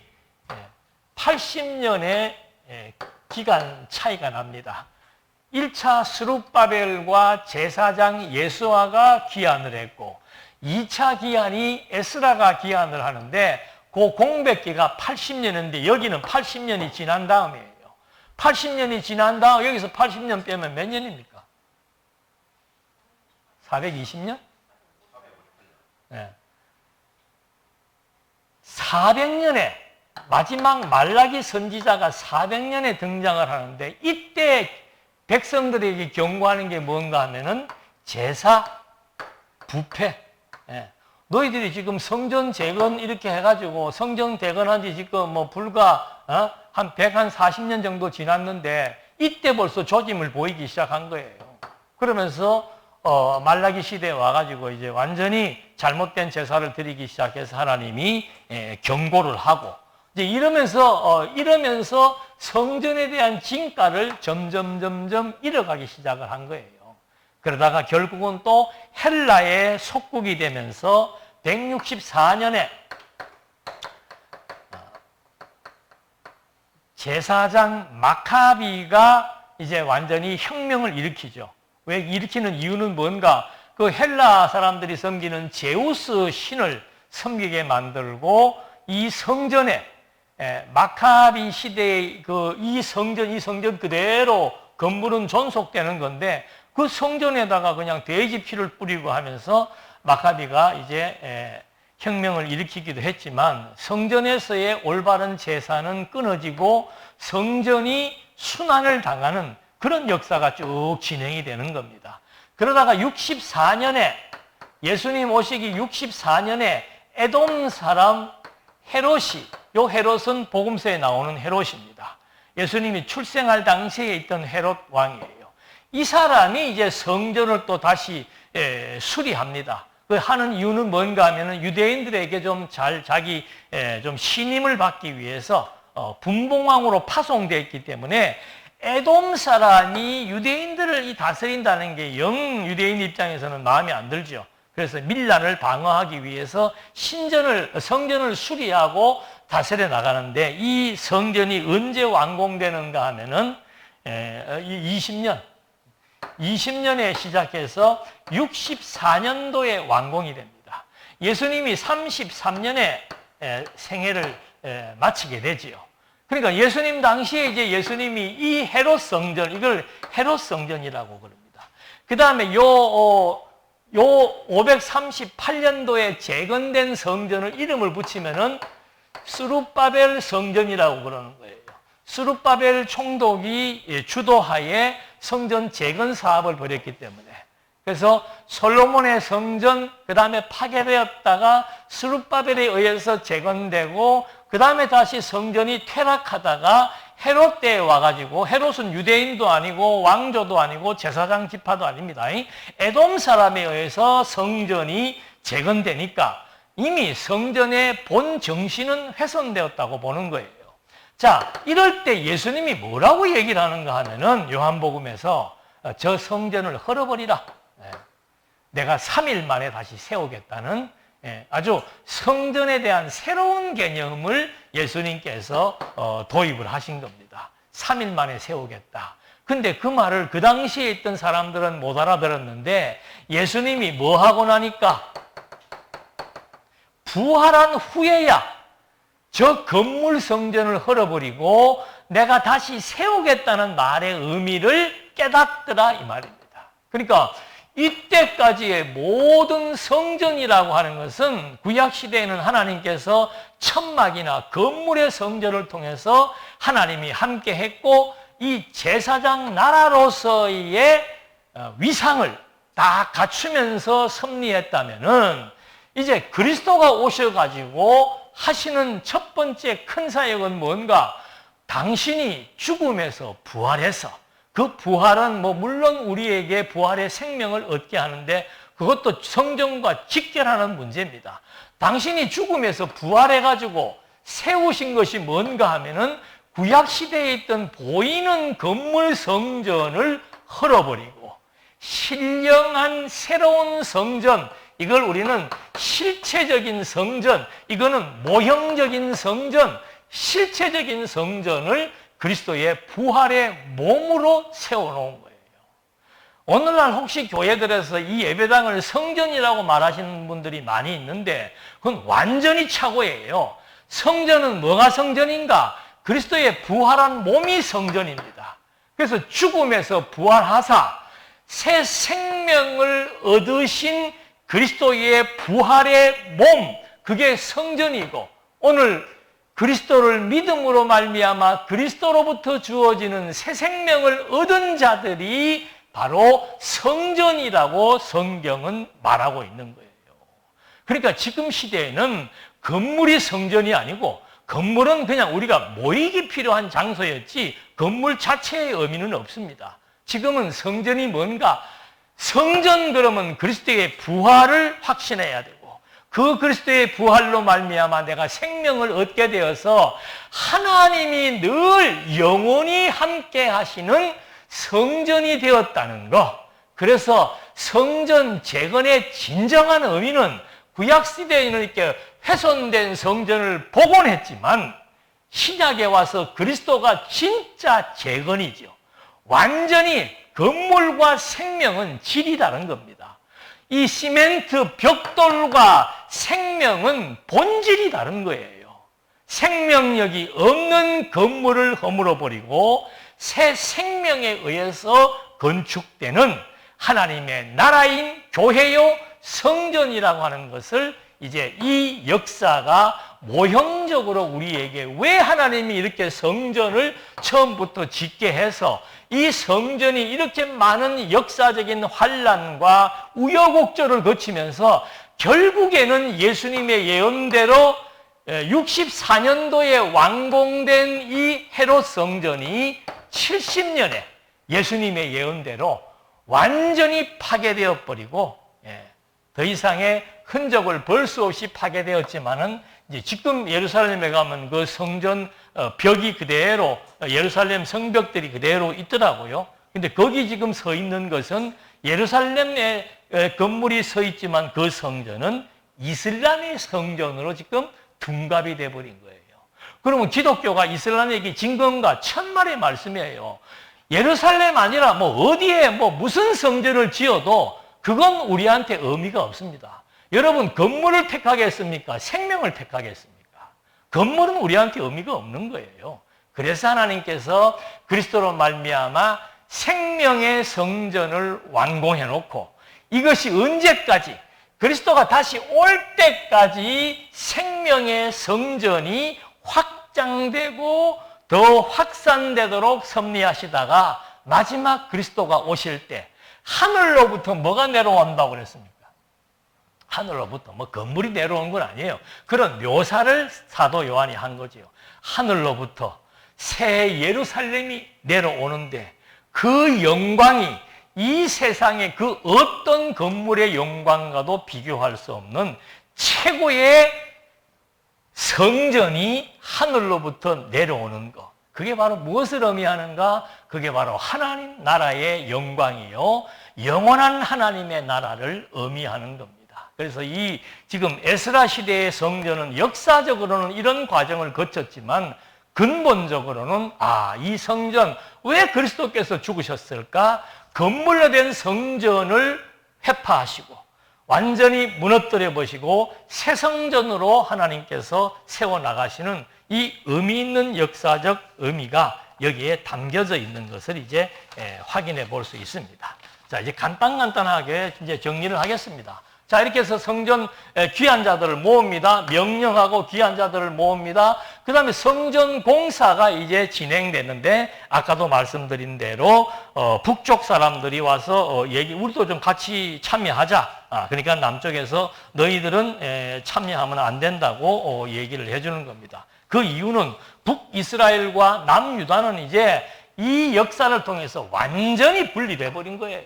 80년의 기간 차이가 납니다. 1차 스룹바벨과 제사장 예수아가 기한을 했고 2차 기한이 에스라가 기한을 하는데 그 공백기가 80년인데 여기는 80년이 지난 다음이에요. 80년이 지난 다음 여기서 80년 빼면 몇 년입니까? 420년? 네. 400년에 마지막 말라기 선지자가 400년에 등장을 하는데 이때 백성들에게 경고하는 게 뭔가 하면은 제사, 부패. 너희들이 지금 성전 재건 이렇게 해가지고 성전 재건한 지 지금 뭐 불과 한 140년 정도 지났는데 이때 벌써 조짐을 보이기 시작한 거예요. 그러면서 말라기 시대에 와가지고 이제 완전히 잘못된 제사를 드리기 시작해서 하나님이 경고를 하고 이제 이러면서 성전에 대한 진가를 점점 잃어가기 시작을 한 거예요. 그러다가 결국은 또 헬라의 속국이 되면서 164년에 제사장 마카비가 이제 완전히 혁명을 일으키죠. 왜 일으키는 이유는 뭔가? 그 헬라 사람들이 섬기는 제우스 신을 섬기게 만들고 이 성전에 마카비 시대의 이 성전 그대로 건물은 존속되는 건데 그 성전에다가 그냥 돼지 피를 뿌리고 하면서 마카비가 이제 혁명을 일으키기도 했지만 성전에서의 올바른 제사는 끊어지고 성전이 순환을 당하는 그런 역사가 쭉 진행이 되는 겁니다. 그러다가 64년에 예수님 오시기 64년에 에돔 사람 헤롯이, 요 헤롯은 복음서에 나오는 헤롯입니다. 예수님이 출생할 당시에 있던 헤롯 왕이에요. 이 사람이 이제 성전을 또 다시 수리합니다. 그 하는 이유는 뭔가 하면은 유대인들에게 좀 자기 좀 신임을 받기 위해서 분봉왕으로 파송되어 있기 때문에 에돔 사람이 유대인들을 다스린다는 게 영 유대인 입장에서는 마음에 안 들죠. 그래서 밀란을 방어하기 위해서 성전을 수리하고 다스려 나가는데 이 성전이 언제 완공되는가 하면은 20년에 시작해서 64년도에 완공이 됩니다. 예수님이 33년에 생애를 마치게 되지요. 그러니까 예수님 당시에 이제 예수님이 이 헤롯 성전, 이걸 헤롯 성전이라고 그럽니다. 그 다음에 요 538년도에 재건된 성전을 이름을 붙이면은 스룹바벨 성전이라고 그러는 거예요. 스룹바벨 총독이 주도하에 성전 재건 사업을 벌였기 때문에. 그래서 솔로몬의 성전, 그 다음에 파괴되었다가 스룹바벨에 의해서 재건되고, 그 다음에 다시 성전이 퇴락하다가 헤롯 때에 와가지고, 헤롯은 유대인도 아니고 왕조도 아니고 제사장 지파도 아닙니다. 에돔 사람에 의해서 성전이 재건되니까 이미 성전의 본 정신은 훼손되었다고 보는 거예요. 자, 이럴 때 예수님이 뭐라고 얘기를 하는가 하면은 요한복음에서 저 성전을 헐어버리라. 내가 3일 만에 다시 세우겠다는 아주 성전에 대한 새로운 개념을 예수님께서 도입을 하신 겁니다. 3일 만에 세우겠다. 근데 그 말을 그 당시에 있던 사람들은 못 알아들었는데 예수님이 뭐 하고 나니까 부활한 후에야 저 건물 성전을 헐어버리고 내가 다시 세우겠다는 말의 의미를 깨닫더라 이 말입니다. 그러니까 이때까지의 모든 성전이라고 하는 것은 구약시대에는 하나님께서 천막이나 건물의 성전을 통해서 하나님이 함께 했고 이 제사장 나라로서의 위상을 다 갖추면서 섭리했다면은 이제 그리스도가 오셔가지고 하시는 첫 번째 큰 사역은 뭔가? 당신이 죽음에서 부활해서 그 부활은 물론 우리에게 부활의 생명을 얻게 하는데 그것도 성전과 직결하는 문제입니다. 당신이 죽음에서 부활해가지고 세우신 것이 뭔가 하면은 구약시대에 있던 보이는 건물 성전을 헐어버리고 신령한 새로운 성전, 이걸 우리는 실체적인 성전, 이거는 모형적인 성전, 실체적인 성전을 그리스도의 부활의 몸으로 세워놓은 거예요. 오늘날 혹시 교회들에서 이 예배당을 성전이라고 말하시는 분들이 많이 있는데 그건 완전히 착오예요. 성전은 뭐가 성전인가? 그리스도의 부활한 몸이 성전입니다. 그래서 죽음에서 부활하사 새 생명을 얻으신 그리스도의 부활의 몸, 그게 성전이고 오늘 그리스도를 믿음으로 말미암아 그리스도로부터 주어지는 새 생명을 얻은 자들이 바로 성전이라고 성경은 말하고 있는 거예요. 그러니까 지금 시대에는 건물이 성전이 아니고 건물은 그냥 우리가 모이기 필요한 장소였지 건물 자체의 의미는 없습니다. 지금은 성전이 뭔가? 성전 그러면 그리스도의 부활을 확신해야 되고 그 그리스도의 부활로 말미암아 내가 생명을 얻게 되어서 하나님이 늘 영원히 함께 하시는 성전이 되었다는 것. 그래서 성전 재건의 진정한 의미는 구약시대에는 이렇게 훼손된 성전을 복원했지만 신약에 와서 그리스도가 진짜 재건이죠. 완전히 건물과 생명은 질이 다른 겁니다. 이 시멘트 벽돌과 생명은 본질이 다른 거예요. 생명력이 없는 건물을 허물어 버리고 새 생명에 의해서 건축되는 하나님의 나라인 교회요 성전이라고 하는 것을 이제 이 역사가 모형적으로 우리에게 왜 하나님이 이렇게 성전을 처음부터 짓게 해서 이 성전이 이렇게 많은 역사적인 환란과 우여곡절을 거치면서 결국에는 예수님의 예언대로 64년도에 완공된 이 헤롯 성전이 70년에 예수님의 예언대로 완전히 파괴되어 버리고 더 이상의 흔적을 볼 수 없이 파괴되었지만은 이제 지금 예루살렘에 가면 그 성전 벽이 그대로 예루살렘 성벽들이 그대로 있더라고요. 근데 거기 지금 서 있는 것은 예루살렘에 건물이 서 있지만 그 성전은 이슬람의 성전으로 지금 둔갑이 돼 버린 거예요. 그러면 기독교가 이슬람에게 진 건가? 천만의 말씀이에요. 예루살렘 아니라 뭐 어디에 뭐 무슨 성전을 지어도 그건 우리한테 의미가 없습니다. 여러분 건물을 택하겠습니까? 생명을 택하겠습니까? 건물은 우리한테 의미가 없는 거예요. 그래서 하나님께서 그리스도로 말미암아 생명의 성전을 완공해 놓고 이것이 언제까지? 그리스도가 다시 올 때까지 생명의 성전이 확장되고 더 확산되도록 섭리하시다가 마지막 그리스도가 오실 때 하늘로부터 뭐가 내려온다고 그랬습니까? 하늘로부터 뭐 건물이 내려온 건 아니에요. 그런 묘사를 사도 요한이 한 거지요. 하늘로부터 새 예루살렘이 내려오는데 그 영광이 이 세상의 그 어떤 건물의 영광과도 비교할 수 없는 최고의 성전이 하늘로부터 내려오는 것. 그게 바로 무엇을 의미하는가? 그게 바로 하나님 나라의 영광이요. 영원한 하나님의 나라를 의미하는 겁니다. 그래서 이 지금 에스라 시대의 성전은 역사적으로는 이런 과정을 거쳤지만 근본적으로는 이 성전 왜 그리스도께서 죽으셨을까? 건물로 된 성전을 회파하시고 완전히 무너뜨려 보시고 새 성전으로 하나님께서 세워나가시는 이 의미 있는 역사적 의미가 여기에 담겨져 있는 것을 이제 확인해 볼 수 있습니다. 자, 이제 간단하게 이제 정리를 하겠습니다. 자, 이렇게 해서 성전 귀한 자들을 모읍니다. 명령하고 귀한 자들을 모읍니다. 그 다음에 성전 공사가 이제 진행되는데 아까도 말씀드린 대로 북쪽 사람들이 와서 우리도 좀 같이 참여하자. 그러니까 남쪽에서 너희들은 참여하면 안 된다고 얘기를 해주는 겁니다. 그 이유는 북이스라엘과 남유다는 이제 이 역사를 통해서 완전히 분리돼 버린 거예요.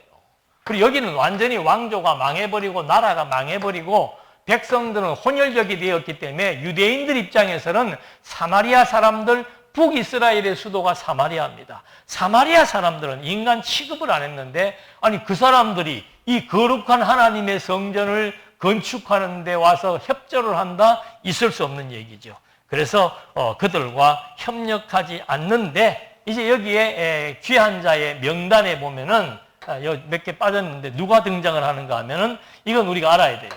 그리고 여기는 완전히 왕조가 망해버리고 나라가 망해버리고 백성들은 혼혈적이 되었기 때문에 유대인들 입장에서는 사마리아 사람들, 북이스라엘의 수도가 사마리아입니다. 사마리아 사람들은 인간 취급을 안 했는데 아니 그 사람들이 이 거룩한 하나님의 성전을 건축하는 데 와서 협조를 한다? 있을 수 없는 얘기죠. 그래서 그들과 협력하지 않는데 이제 여기에 귀한 자의 명단에 보면은 몇 개 빠졌는데 누가 등장을 하는가 하면은 이건 우리가 알아야 돼요.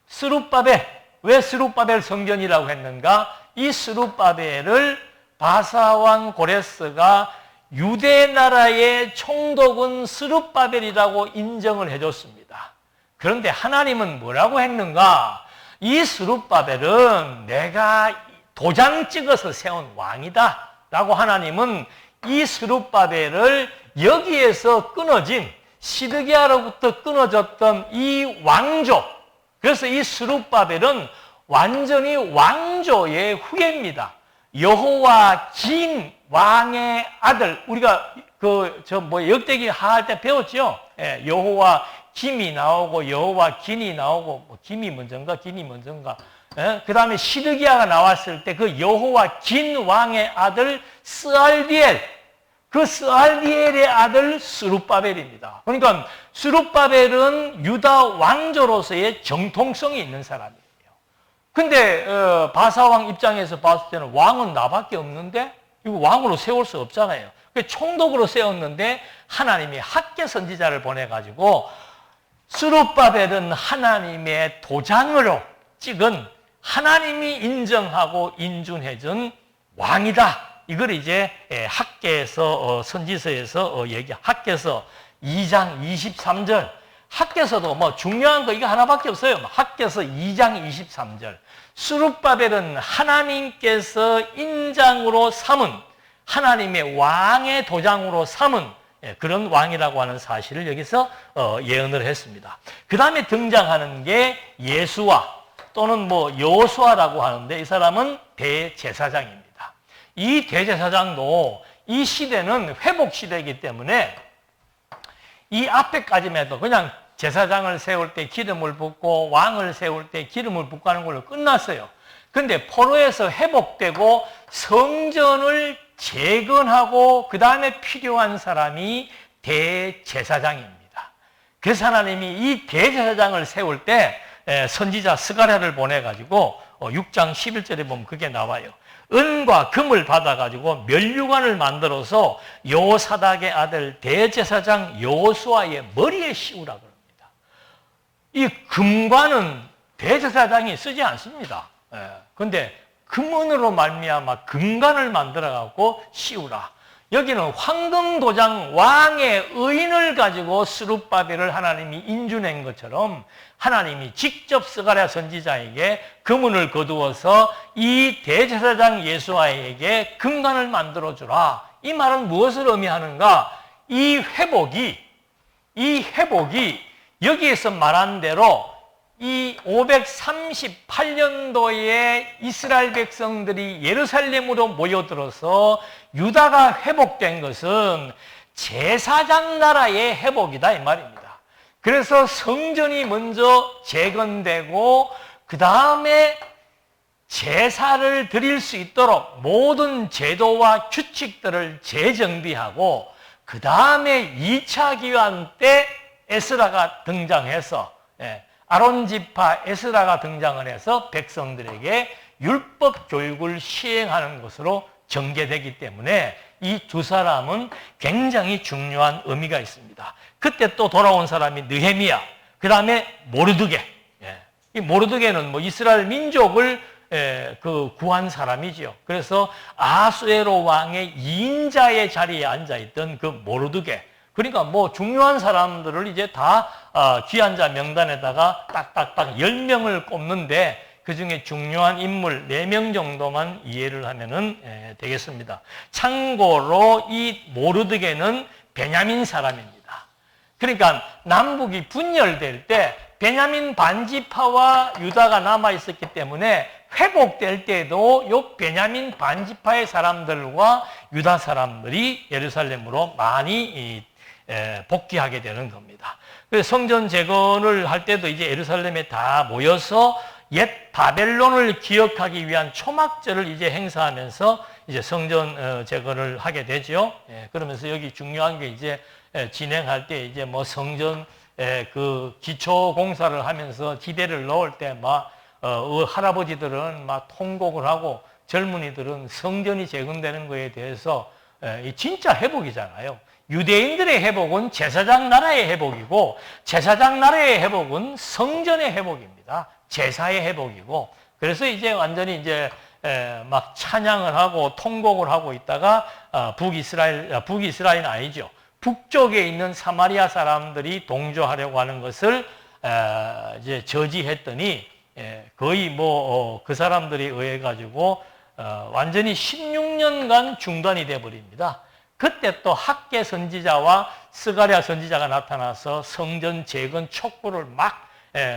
스룹바벨. 왜 스룹바벨 성전이라고 했는가? 이 스룹바벨을 바사왕 고레스가 유대 나라의 총독은 스룹바벨이라고 인정을 해줬습니다. 그런데 하나님은 뭐라고 했는가? 이 스룹바벨은 내가 도장 찍어서 세운 왕이다 라고 하나님은 이 스룹바벨을 여기에서 끊어진 시드기야로부터 끊어졌던 이 왕조, 그래서 이 스룹바벨은 완전히 왕조의 후예입니다. 여호와 긴 왕의 아들, 우리가 역대기 할 때 배웠죠? 예, 여호와 김이 나오고 여호와 긴이 나오고 김이 먼저인가 긴이 먼저인가. 예? 그 다음에 시드기야가 나왔을 때 그 여호와 긴 왕의 아들 스알디엘, 그 스알디엘의 아들 스룹바벨입니다. 그러니까 스룹바벨은 유다 왕조로서의 정통성이 있는 사람이에요. 근데 바사왕 입장에서 봤을 때는 왕은 나밖에 없는데 이거 왕으로 세울 수 없잖아요. 총독으로 세웠는데 하나님이 학계 선지자를 보내가지고 스룹바벨은 하나님의 도장으로 찍은 하나님이 인정하고 인준해준 왕이다. 이걸 이제 학개에서 선지서에서 학개서 2장 23절, 학개서도 뭐 중요한 거 이거 하나밖에 없어요. 학개서 2장 23절. 스룹바벨은 하나님께서 인장으로 삼은, 하나님의 왕의 도장으로 삼은 그런 왕이라고 하는 사실을 여기서 예언을 했습니다. 그 다음에 등장하는 게 예수와 또는 뭐 여호수아라고 하는데, 이 사람은 대제사장입니다. 이 대제사장도 이 시대는 회복 시대이기 때문에 이 앞에까지만 해도 그냥 제사장을 세울 때 기름을 붓고 왕을 세울 때 기름을 붓고 하는 걸로 끝났어요. 근데 포로에서 회복되고 성전을 재건하고 그 다음에 필요한 사람이 대제사장입니다. 그래서 하나님이 이 대제사장을 세울 때 선지자 스가랴를 보내가지고 6장 11절에 보면 그게 나와요. 은과 금을 받아가지고 면류관을 만들어서 요사닥의 아들 대제사장 여호수아의 머리에 씌우라 그럽니다. 이 금관은 대제사장이 쓰지 않습니다. 그런데 금은으로 말미암아 금관을 만들어갖고 씌우라. 여기는 황금도장 왕의 의인을 가지고 스룹바벨을 하나님이 인준한 것처럼 하나님이 직접 스가랴 선지자에게 금은을 거두어서 이 대제사장 예수아에게 금관을 만들어주라. 이 말은 무엇을 의미하는가? 이 회복이 여기에서 말한 대로 이 538년도에 이스라엘 백성들이 예루살렘으로 모여들어서 유다가 회복된 것은 제사장 나라의 회복이다 이 말입니다. 그래서 성전이 먼저 재건되고 그 다음에 제사를 드릴 수 있도록 모든 제도와 규칙들을 재정비하고 그 다음에 2차 기환 때 에스라가 등장해서 아론 지파 에스라가 등장을 해서 백성들에게 율법 교육을 시행하는 것으로 전개되기 때문에 이 두 사람은 굉장히 중요한 의미가 있습니다. 그때 또 돌아온 사람이 느헤미야, 그 다음에 모르드게. 이 모르드게는 뭐 이스라엘 민족을 구한 사람이지요. 그래서 아수에로 왕의 2인자의 자리에 앉아있던 그 모르드게. 그러니까 뭐 중요한 사람들을 이제 다 귀한 자 명단에다가 딱딱딱 10명을 꼽는데 그 중에 중요한 인물 4명 정도만 이해를 하면은 되겠습니다. 참고로 이 모르드게는 베냐민 사람입니다. 그러니까 남북이 분열될 때 베냐민 반지파와 유다가 남아 있었기 때문에 회복될 때도 이 베냐민 반지파의 사람들과 유다 사람들이 예루살렘으로 많이 복귀하게 되는 겁니다. 그래서 성전 재건을 할 때도 이제 예루살렘에 다 모여서 옛 바벨론을 기억하기 위한 초막절을 이제 행사하면서 이제 성전 재건을 하게 되죠. 그러면서 여기 중요한 게 이제 진행할 때 이제 뭐 성전 그 기초 공사를 하면서 지대를 넣을 때 막 할아버지들은 막 통곡을 하고 젊은이들은 성전이 재건되는 거에 대해서 진짜 회복이잖아요. 유대인들의 회복은 제사장 나라의 회복이고 제사장 나라의 회복은 성전의 회복입니다. 제사의 회복이고 그래서 이제 완전히 이제 막 찬양을 하고 통곡을 하고 있다가 북이스라엘은 아니죠. 북쪽에 있는 사마리아 사람들이 동조하려고 하는 것을 이제 저지했더니 거의 뭐 그 사람들에 의해 가지고 완전히 16년간 중단이 돼 버립니다. 그때 또 학개 선지자와 스가랴 선지자가 나타나서 성전 재건 촉구를 막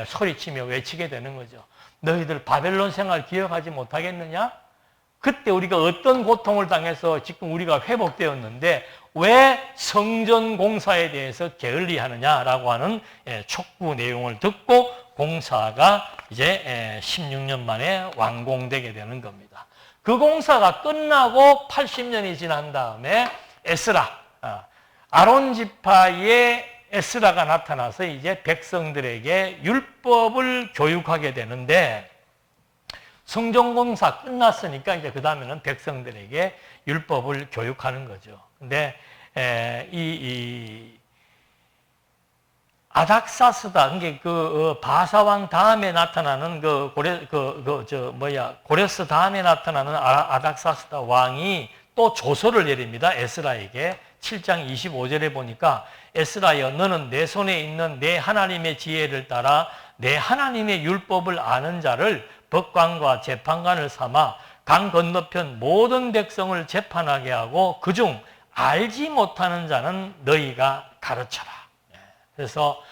소리치며 외치게 되는 거죠. 너희들 바벨론 생활 기억하지 못하겠느냐? 그때 우리가 어떤 고통을 당해서 지금 우리가 회복되었는데 왜 성전 공사에 대해서 게을리하느냐라고 하는 촉구 내용을 듣고 공사가 이제 16년 만에 완공되게 되는 겁니다. 그 공사가 끝나고 80년이 지난 다음에 에스라, 아론 지파의 에스라가 나타나서 이제 백성들에게 율법을 교육하게 되는데 성전 공사 끝났으니까 이제 그 다음에는 백성들에게 율법을 교육하는 거죠. 근데 아닥사스다. 그게 그 바사왕 다음에 나타나는 고레스 다음에 나타나는 아닥사스다 왕이 또 조서를 내립니다. 에스라에게 7장 25절에 보니까 에스라여 너는 내 손에 있는 내 하나님의 지혜를 따라 내 하나님의 율법을 아는 자를 법관과 재판관을 삼아 강 건너편 모든 백성을 재판하게 하고 그중 알지 못하는 자는 너희가 가르쳐라. 그래서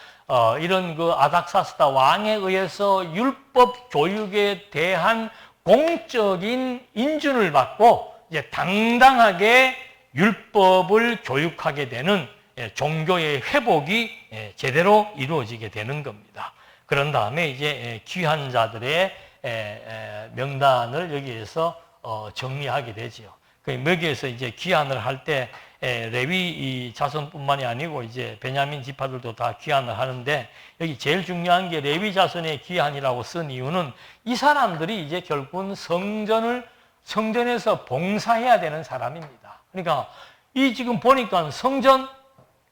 이런 그 아닥사스다 왕에 의해서 율법 교육에 대한 공적인 인준을 받고 이제 당당하게 율법을 교육하게 되는 종교의 회복이 제대로 이루어지게 되는 겁니다. 그런 다음에 이제 귀한 자들의 명단을 여기에서 정리하게 되지요. 여기에서 이제 귀환을 할 때 레위 자손뿐만이 아니고 이제 베냐민 지파들도 다 귀환을 하는데 여기 제일 중요한 게 레위 자손의 귀환이라고 쓴 이유는 이 사람들이 이제 결국은 성전에서 봉사해야 되는 사람입니다. 그러니까 이 지금 보니까 성전,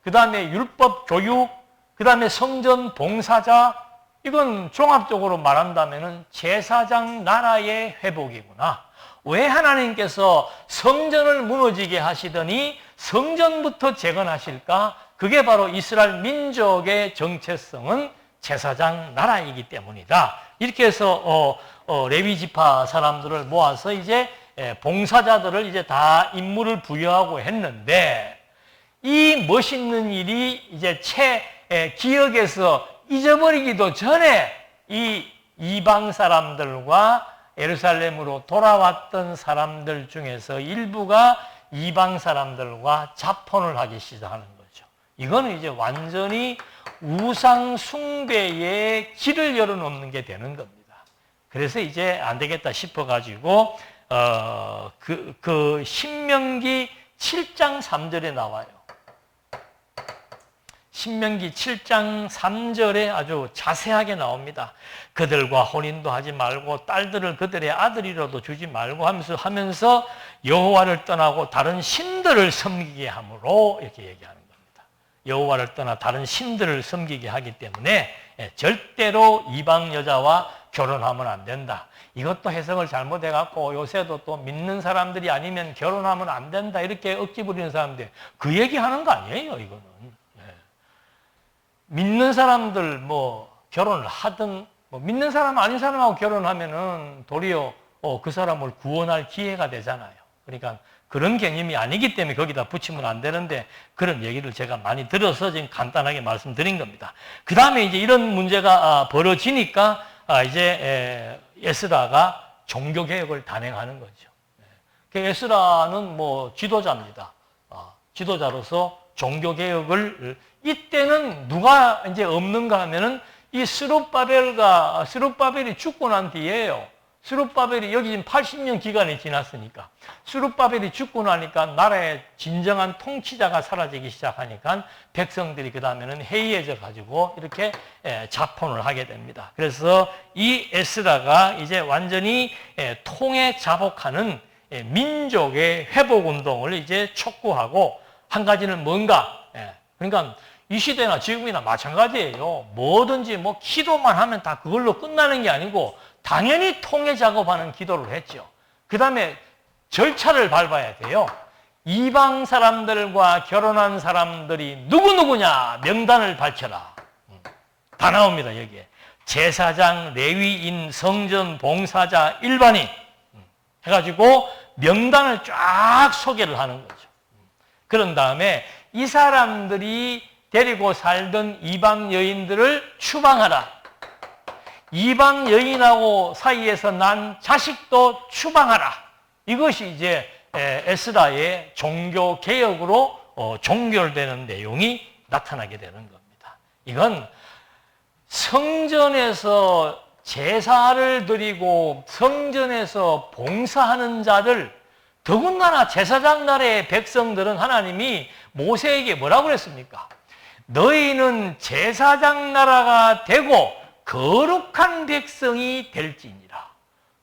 그 다음에 율법 교육, 그 다음에 성전 봉사자, 이건 종합적으로 말한다면은 제사장 나라의 회복이구나. 왜 하나님께서 성전을 무너지게 하시더니 성전부터 재건하실까? 그게 바로 이스라엘 민족의 정체성은 제사장 나라이기 때문이다. 이렇게 해서 레위 지파 사람들을 모아서 이제 봉사자들을 이제 다 임무를 부여하고 했는데 이 멋있는 일이 이제 기억에서 잊어버리기도 전에 이 이방 사람들과 예루살렘으로 돌아왔던 사람들 중에서 일부가 이방 사람들과 자폰을 하기 시작하는 거죠. 이거는 이제 완전히 우상 숭배의 길을 열어놓는 게 되는 겁니다. 그래서 이제 안 되겠다 싶어가지고 신명기 7장 3절에 나와요. 신명기 7장 3절에 아주 자세하게 나옵니다. 그들과 혼인도 하지 말고 딸들을 그들의 아들이라도 주지 말고 하면서 여호와를 떠나고 다른 신들을 섬기게 함으로 이렇게 얘기하는 겁니다. 여호와를 떠나 다른 신들을 섬기게 하기 때문에 절대로 이방 여자와 결혼하면 안 된다. 이것도 해석을 잘못해갖고 요새도 또 믿는 사람들이 아니면 결혼하면 안 된다 이렇게 억지 부리는 사람들 그 얘기하는 거 아니에요, 이거는. 믿는 사람들 뭐 결혼을 하든 뭐 믿는 사람 아닌 사람하고 결혼하면은 도리어 그 사람을 구원할 기회가 되잖아요. 그러니까 그런 개념이 아니기 때문에 거기다 붙이면 안 되는데 그런 얘기를 제가 많이 들어서 지금 간단하게 말씀드린 겁니다. 그 다음에 이제 이런 문제가 벌어지니까 이제 에스라가 종교 개혁을 단행하는 거죠. 에스라는 뭐 지도자입니다. 지도자로서 종교 개혁을 이때는 누가 이제 없는가 하면은 이 스룹바벨이 죽고 난 뒤에요. 스룹바벨이 여기 지금 80년 기간이 지났으니까 스룹바벨이 죽고 나니까 나라의 진정한 통치자가 사라지기 시작하니까 백성들이 그 다음에는 해이해져 가지고 이렇게 자폰을 하게 됩니다. 그래서 이 에스라가 이제 완전히 통에 자복하는 민족의 회복 운동을 이제 촉구하고 한 가지는 뭔가 그러니까 이 시대나 지금이나 마찬가지예요. 뭐든지 뭐 기도만 하면 다 그걸로 끝나는 게 아니고 당연히 통해 작업하는 기도를 했죠. 그 다음에 절차를 밟아야 돼요. 이방 사람들과 결혼한 사람들이 누구누구냐 명단을 밝혀라. 다 나옵니다, 여기에. 제사장, 레위인, 성전, 봉사자, 일반인 해가지고 명단을 쫙 소개를 하는 거죠. 그런 다음에 이 사람들이 데리고 살던 이방 여인들을 추방하라. 이방 여인하고 사이에서 난 자식도 추방하라. 이것이 이제 에스라의 종교 개혁으로 종결되는 내용이 나타나게 되는 겁니다. 이건 성전에서 제사를 드리고 성전에서 봉사하는 자들, 더군다나 제사장 나라의 백성들은 하나님이 모세에게 뭐라고 그랬습니까? 너희는 제사장 나라가 되고 거룩한 백성이 될지니라.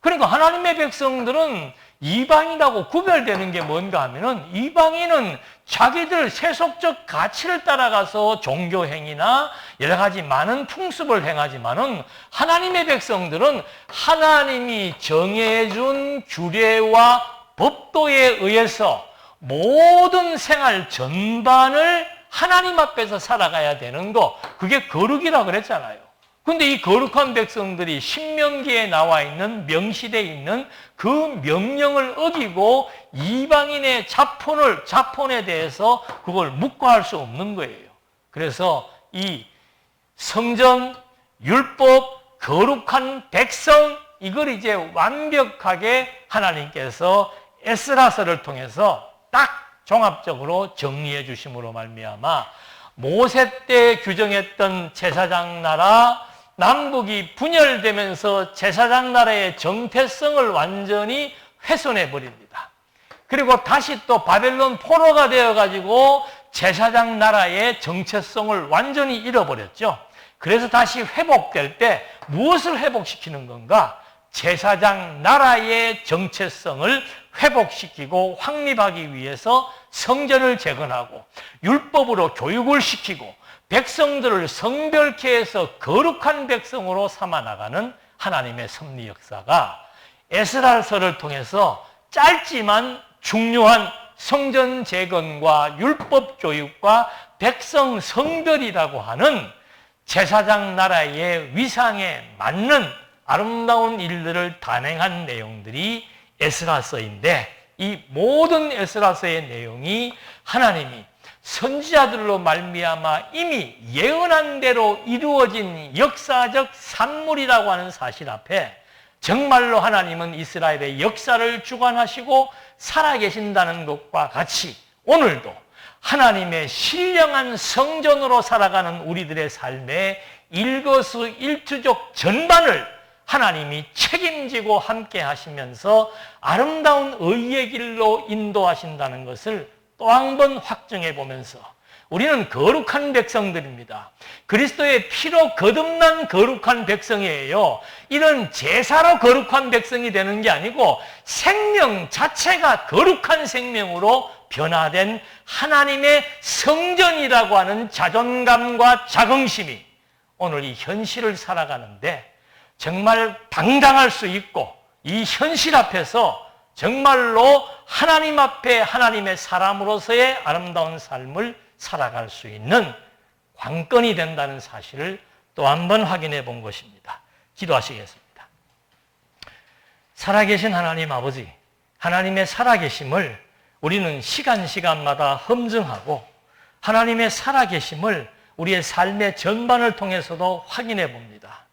그러니까 하나님의 백성들은 이방인하고 구별되는 게 뭔가 하면은 이방인은 자기들 세속적 가치를 따라가서 종교 행위나 여러 가지 많은 풍습을 행하지만은 하나님의 백성들은 하나님이 정해준 규례와 법도에 의해서 모든 생활 전반을 하나님 앞에서 살아가야 되는 거, 그게 거룩이라고 그랬잖아요. 근데 이 거룩한 백성들이 신명기에 나와 있는, 명시되어 있는 그 명령을 어기고 이방인의 자폰에 대해서 그걸 묵과할 수 없는 거예요. 그래서 이 성전, 율법, 거룩한 백성, 이걸 이제 완벽하게 하나님께서 에스라서를 통해서 딱 종합적으로 정리해 주심으로 말미암아 모세 때 규정했던 제사장 나라, 남북이 분열되면서 제사장 나라의 정체성을 완전히 훼손해 버립니다. 그리고 다시 또 바벨론 포로가 되어가지고 제사장 나라의 정체성을 완전히 잃어버렸죠. 그래서 다시 회복될 때 무엇을 회복시키는 건가? 제사장 나라의 정체성을 회복시키고 확립하기 위해서 성전을 재건하고 율법으로 교육을 시키고 백성들을 성별케 해서 거룩한 백성으로 삼아 나가는 하나님의 섭리 역사가 에스라서를 통해서 짧지만 중요한 성전 재건과 율법 교육과 백성 성별이라고 하는 제사장 나라의 위상에 맞는 아름다운 일들을 단행한 내용들이 에스라서인데, 이 모든 에스라서의 내용이 하나님이 선지자들로 말미암아 이미 예언한 대로 이루어진 역사적 산물이라고 하는 사실 앞에 정말로 하나님은 이스라엘의 역사를 주관하시고 살아계신다는 것과 같이 오늘도 하나님의 신령한 성전으로 살아가는 우리들의 삶의 일거수일투족 전반을 하나님이 책임지고 함께 하시면서 아름다운 의의 길로 인도하신다는 것을 또 한 번 확증해 보면서 우리는 거룩한 백성들입니다. 그리스도의 피로 거듭난 거룩한 백성이에요. 이런 제사로 거룩한 백성이 되는 게 아니고 생명 자체가 거룩한 생명으로 변화된 하나님의 성전이라고 하는 자존감과 자긍심이 오늘 이 현실을 살아가는데 정말 당당할 수 있고, 이 현실 앞에서 정말로 하나님 앞에 하나님의 사람으로서의 아름다운 삶을 살아갈 수 있는 관건이 된다는 사실을 또 한 번 확인해 본 것입니다. 기도하시겠습니다. 살아계신 하나님 아버지, 하나님의 살아계심을 우리는 시간마다 험증하고 하나님의 살아계심을 우리의 삶의 전반을 통해서도 확인해 봅니다.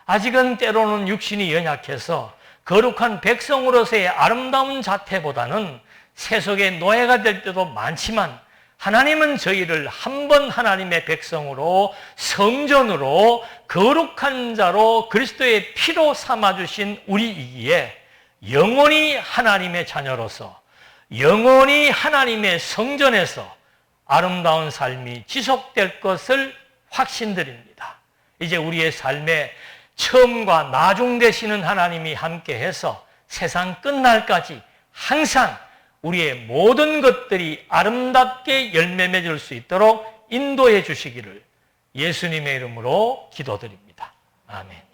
아직은 때로는 육신이 연약해서 거룩한 백성으로서의 아름다운 자태보다는 세속의 노예가 될 때도 많지만 하나님은 저희를 한 번 하나님의 백성으로 성전으로 거룩한 자로 그리스도의 피로 삼아주신 우리이기에 영원히 하나님의 자녀로서 영원히 하나님의 성전에서 아름다운 삶이 지속될 것을 확신드립니다. 이제 우리의 삶에 처음과 나중 되시는 하나님이 함께해서 세상 끝날까지 항상 우리의 모든 것들이 아름답게 열매 맺을 수 있도록 인도해 주시기를 예수님의 이름으로 기도드립니다. 아멘.